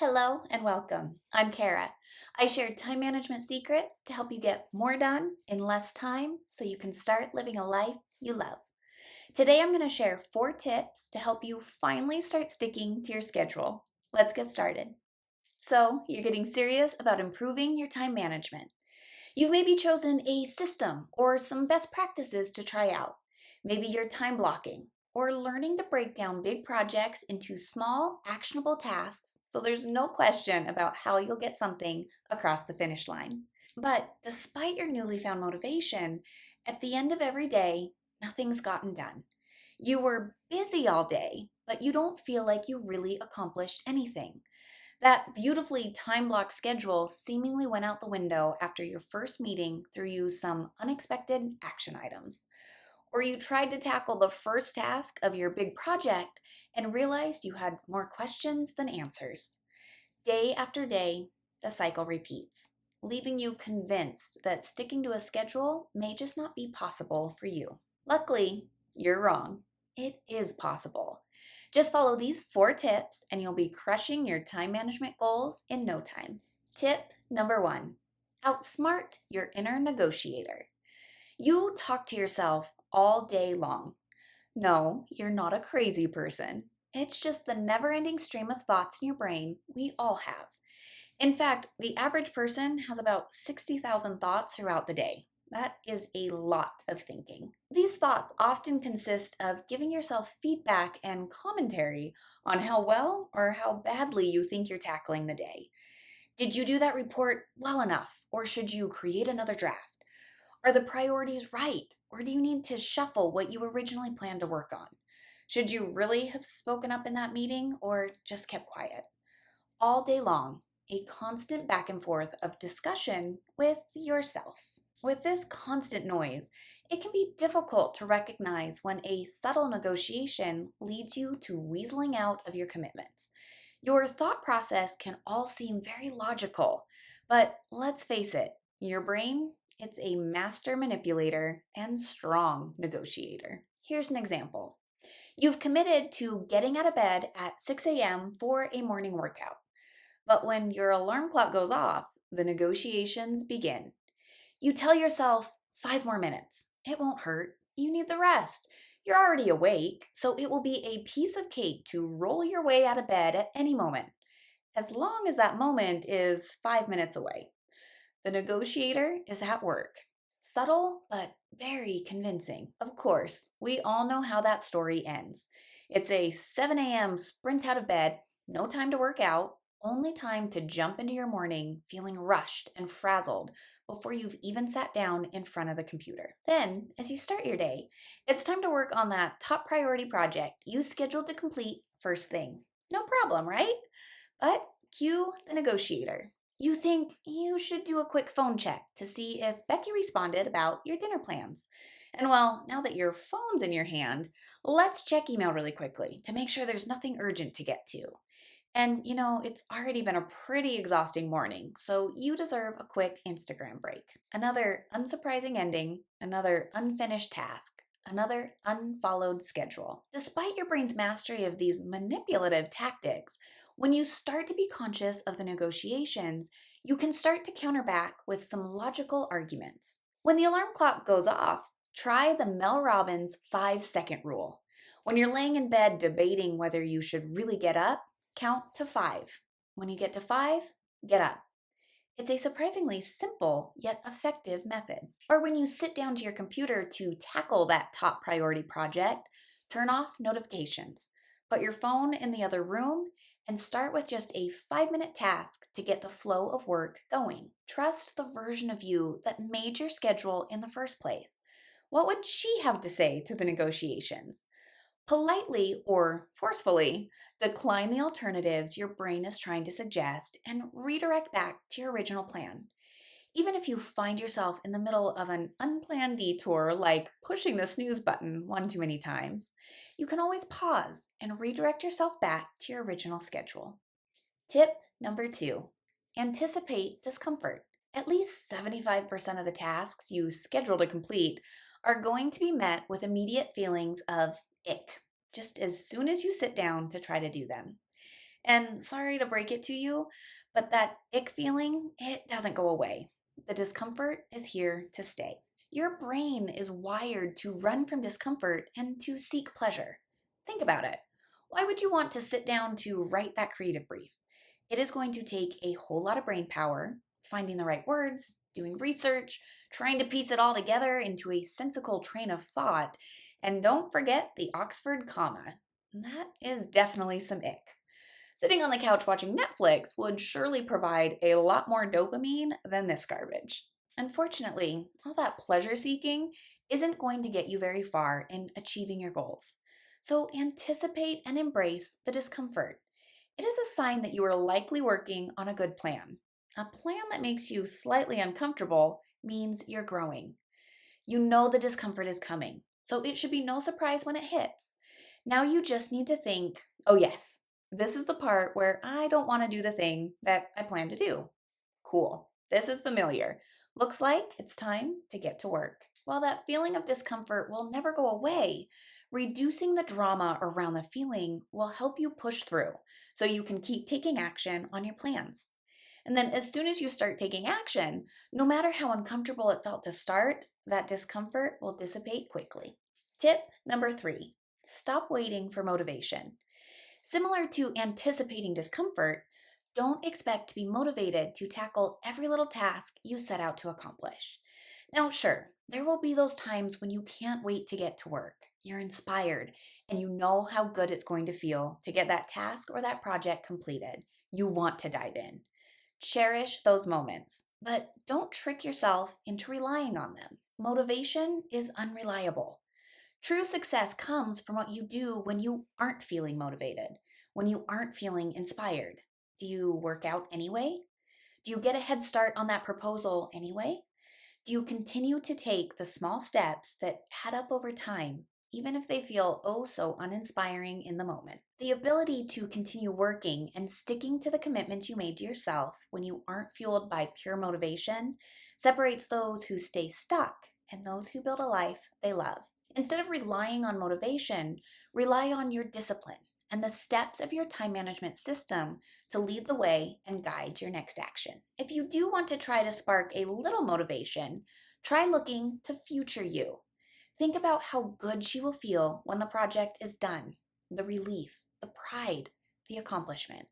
Hello and welcome. I'm Kara. I share time management secrets to help you get more done in less time so you can start living a life you love. Today I'm going to share 4 tips to help you finally start sticking to your schedule. Let's get started. So, you're getting serious about improving your time management. You've maybe chosen a system or some best practices to try out. Maybe you're time blocking or learning to break down big projects into small, actionable tasks so there's no question about how you'll get something across the finish line. But despite your newly found motivation, at the end of every day, nothing's gotten done. You were busy all day, but you don't feel like you really accomplished anything. That beautifully time blocked schedule seemingly went out the window after your first meeting threw you some unexpected action items. Or you tried to tackle the first task of your big project and realized you had more questions than answers. Day after day, the cycle repeats, leaving you convinced that sticking to a schedule may just not be possible for you. Luckily, you're wrong. It is possible. Just follow these 4 tips and you'll be crushing your time management goals in no time. Tip number 1: outsmart your inner negotiator. You talk to yourself all day long. No, you're not a crazy person. It's just the never ending stream of thoughts in your brain we all have. In fact, the average person has about 60,000 thoughts throughout the day. That is a lot of thinking. These thoughts often consist of giving yourself feedback and commentary on how well or how badly you think you're tackling the day. Did you do that report well enough, or should you create another draft? Are the priorities right, or do you need to shuffle what you originally planned to work on? Should you really have spoken up in that meeting or just kept quiet? All day long, a constant back and forth of discussion with yourself. With this constant noise, it can be difficult to recognize when a subtle negotiation leads you to weaseling out of your commitments. Your thought process can all seem very logical, but let's face it, your brain, it's a master manipulator and strong negotiator. Here's an example. You've committed to getting out of bed at 6 a.m. for a morning workout. But when your alarm clock goes off, the negotiations begin. You tell yourself 5 more minutes. It won't hurt. You need the rest. You're already awake, so it will be a piece of cake to roll your way out of bed at any moment, as long as that moment is 5 minutes away. The negotiator is at work. Subtle, but very convincing. Of course, we all know how that story ends. It's a 7 a.m. sprint out of bed, no time to work out, only time to jump into your morning feeling rushed and frazzled before you've even sat down in front of the computer. Then, as you start your day, it's time to work on that top priority project you scheduled to complete first thing. No problem, right? But cue the negotiator. You think you should do a quick phone check to see if Becky responded about your dinner plans. And well, now that your phone's in your hand, let's check email really quickly to make sure there's nothing urgent to get to. And it's already been a pretty exhausting morning, so you deserve a quick Instagram break. Another unsurprising ending, another unfinished task, another unfollowed schedule. Despite your brain's mastery of these manipulative tactics, when you start to be conscious of the negotiations, you can start to counter back with some logical arguments. When the alarm clock goes off, try the Mel Robbins 5-second rule. When you're laying in bed debating whether you should really get up, count to 5. When you get to 5, get up. It's a surprisingly simple yet effective method. Or when you sit down to your computer to tackle that top priority project, turn off notifications, put your phone in the other room, and start with just a 5-minute task to get the flow of work going. Trust the version of you that made your schedule in the first place. What would she have to say to the negotiations? Politely or forcefully decline the alternatives your brain is trying to suggest and redirect back to your original plan. Even if you find yourself in the middle of an unplanned detour, like pushing the snooze button one too many times, you can always pause and redirect yourself back to your original schedule. Tip number 2: anticipate discomfort. At least 75% of the tasks you schedule to complete are going to be met with immediate feelings of ick, just as soon as you sit down to try to do them. And sorry to break it to you, but that ick feeling, it doesn't go away. The discomfort is here to stay. Your brain is wired to run from discomfort and to seek pleasure. Think about it. Why would you want to sit down to write that creative brief? It is going to take a whole lot of brain power, finding the right words, doing research, trying to piece it all together into a sensical train of thought, and don't forget the Oxford comma. That is definitely some ick. Sitting on the couch watching Netflix would surely provide a lot more dopamine than this garbage. Unfortunately, all that pleasure seeking isn't going to get you very far in achieving your goals. So anticipate and embrace the discomfort. It is a sign that you are likely working on a good plan. A plan that makes you slightly uncomfortable means you're growing. You know the discomfort is coming, so it should be no surprise when it hits. Now you just need to think, oh, yes, this is the part where I don't want to do the thing that I plan to do. Cool. This is familiar. Looks like it's time to get to work. While that feeling of discomfort will never go away, reducing the drama around the feeling will help you push through so you can keep taking action on your plans. And then, as soon as you start taking action, no matter how uncomfortable it felt to start, that discomfort will dissipate quickly. Tip number 3, stop waiting for motivation. Similar to anticipating discomfort, don't expect to be motivated to tackle every little task you set out to accomplish. Now, sure, there will be those times when you can't wait to get to work. You're inspired and you know how good it's going to feel to get that task or that project completed. You want to dive in. Cherish those moments, but don't trick yourself into relying on them. Motivation is unreliable. True success comes from what you do when you aren't feeling motivated, when you aren't feeling inspired. Do you work out anyway? Do you get a head start on that proposal anyway? Do you continue to take the small steps that add up over time, even if they feel oh so uninspiring in the moment? The ability to continue working and sticking to the commitments you made to yourself when you aren't fueled by pure motivation separates those who stay stuck and those who build a life they love. Instead of relying on motivation, rely on your discipline and the steps of your time management system to lead the way and guide your next action. If you do want to try to spark a little motivation, try looking to future you. Think about how good she will feel when the project is done, the relief, the pride, the accomplishment.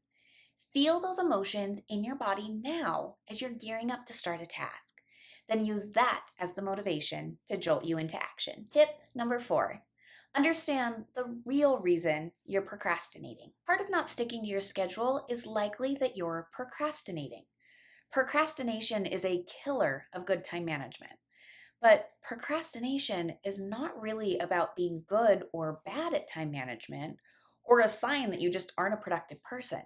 Feel those emotions in your body now as you're gearing up to start a task. Then use that as the motivation to jolt you into action. Tip number 4, understand the real reason you're procrastinating. Part of not sticking to your schedule is likely that you're procrastinating. Procrastination is a killer of good time management. But procrastination is not really about being good or bad at time management or a sign that you just aren't a productive person.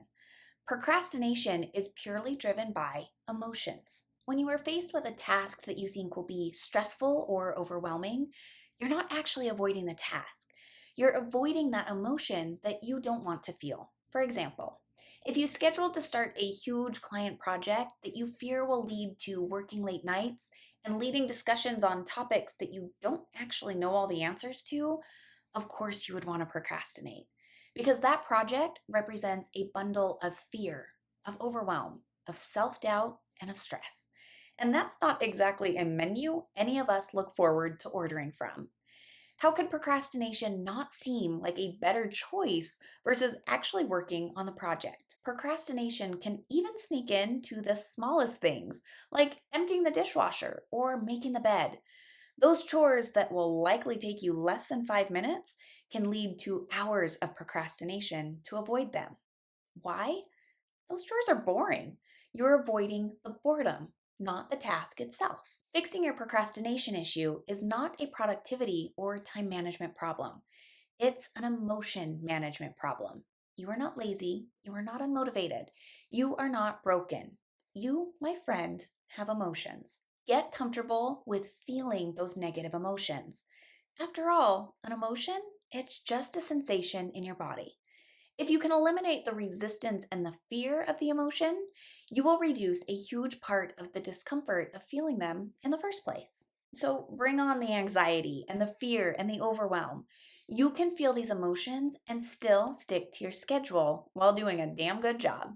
Procrastination is purely driven by emotions. When you are faced with a task that you think will be stressful or overwhelming, you're not actually avoiding the task. You're avoiding that emotion that you don't want to feel. For example, if you scheduled to start a huge client project that you fear will lead to working late nights and leading discussions on topics that you don't actually know all the answers to, of course you would want to procrastinate because that project represents a bundle of fear, of overwhelm, of self doubt, and of stress. And that's not exactly a menu any of us look forward to ordering from. How could procrastination not seem like a better choice versus actually working on the project? Procrastination can even sneak into the smallest things, like emptying the dishwasher or making the bed. Those chores that will likely take you less than 5 minutes can lead to hours of procrastination to avoid them. Why? Those chores are boring. You're avoiding the boredom, not the task itself. Fixing your procrastination issue is not a productivity or time management problem. It's an emotion management problem. You are not lazy. You are not unmotivated. You are not broken. You, my friend, have emotions. Get comfortable with feeling those negative emotions. After all, an emotion, it's just a sensation in your body. If you can eliminate the resistance and the fear of the emotion, you will reduce a huge part of the discomfort of feeling them in the first place. So bring on the anxiety and the fear and the overwhelm. You can feel these emotions and still stick to your schedule while doing a damn good job.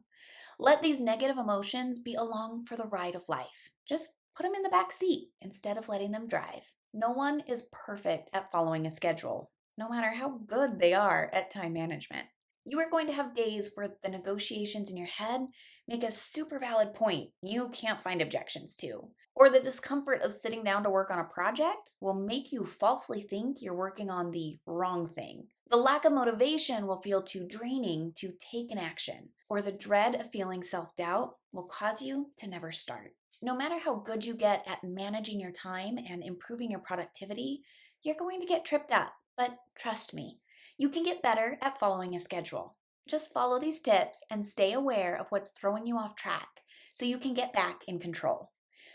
Let these negative emotions be along for the ride of life. Just put them in the back seat instead of letting them drive. No one is perfect at following a schedule, no matter how good they are at time management. You are going to have days where the negotiations in your head make a super valid point you can't find objections to. Or the discomfort of sitting down to work on a project will make you falsely think you're working on the wrong thing. The lack of motivation will feel too draining to take an action, or the dread of feeling self doubt will cause you to never start. No matter how good you get at managing your time and improving your productivity, you're going to get tripped up. But trust me, you can get better at following a schedule. Just follow these tips and stay aware of what's throwing you off track so you can get back in control.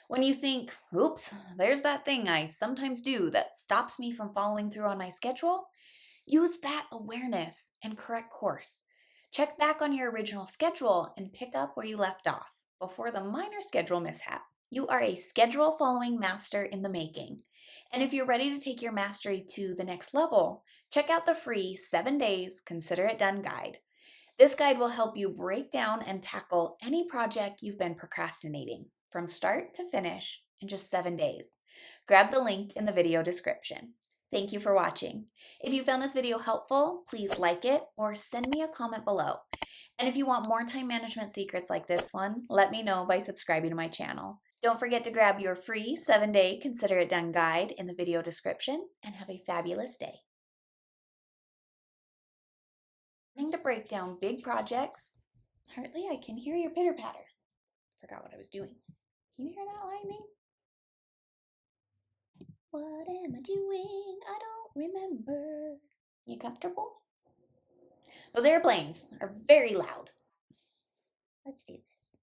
When you think, oops, there's that thing I sometimes do that stops me from following through on my schedule, use that awareness and correct course. Check back on your original schedule and pick up where you left off before the minor schedule mishap. You are a schedule following master in the making. And if you're ready to take your mastery to the next level, check out the free 7 Days Consider It Done guide. This guide will help you break down and tackle any project you've been procrastinating from start to finish in just 7 days. Grab the link in the video description. Thank you for watching. If you found this video helpful, please like it or send me a comment below. And if you want more time management secrets like this one, let me know by subscribing to my channel. Don't forget to grab your free 7-day Consider It Done guide in the video description and have a fabulous day. Learning to break down big projects. Hartley, I can hear your pitter patter. Forgot what I was doing. Can you hear that lightning? What am I doing? I don't remember. You comfortable? Those airplanes are very loud. Let's do this.